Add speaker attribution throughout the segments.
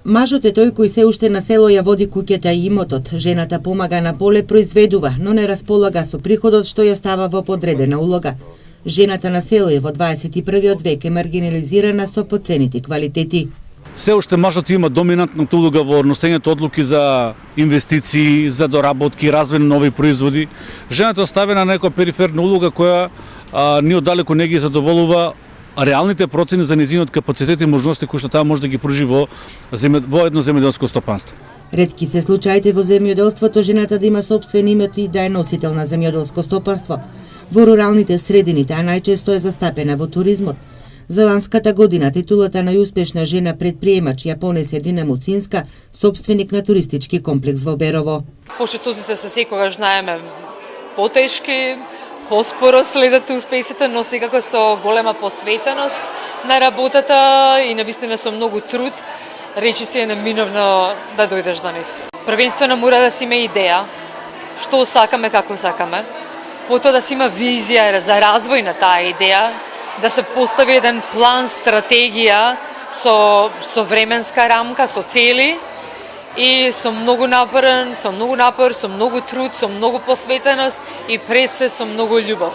Speaker 1: Мажот е тој кој се уште на село ја води куќата и имотот, жената помага на поле, произведува, но не располага со приходот што ја става во подредена улога. Жената на село е во 21. век е маргинализирана со потценити квалитети.
Speaker 2: Се уште мажот има доминантната улога во носењето одлуки за инвестиции, за доработки, развој на нови производи. Жената оставена на некоја периферна улога која ни оддалеку не ги задоволува реалните процени за нејзиниот капацитет и можности кои што таа може да ги пружи во едно земјоделско стопанство.
Speaker 1: Ретки се случаите во земјоделството жената да има сопствен имот и да е носител на земјоделско стопанство. Во руралните средини таа најчесто е застапена во туризмот. За ланската година титулата најуспешна жена предприемач ја понесе Дина Муцинска, собственик на туристички комплекс во Берово.
Speaker 3: Почетоците се секогаш знаеме потешки, поспоро следат успесите, но секако со голема посветеност на работата и навистина со многу труд, речи се е неминовно да дојдеш до нив. Првенствено мора да си има идеја, што сакаме, како сакаме, потоа да си има визија за развој на таа идеја, да се постави еден план, стратегија со временска рамка, со цели и со многу напор, со многу труд, со многу посветеност и пред се со многу љубов.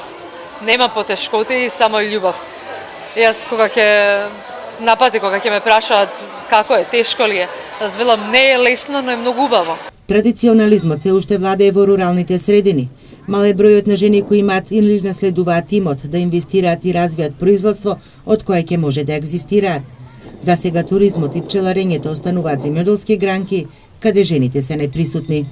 Speaker 3: Нема потешкоти, само љубов. Јас кога ќе ме прашаат како е, тешко ли е, јас велам не е лесно, но е многу убаво.
Speaker 1: Традиционализмот се уште владее во руралните средини. Мал е бројот на жени кои имаат или наследуваат имот да инвестираат и развијат производство од кое ќе може да екзистираат. За сега туризмот и пчеларењето остануваат земјоделски гранки каде жените се неприсутни.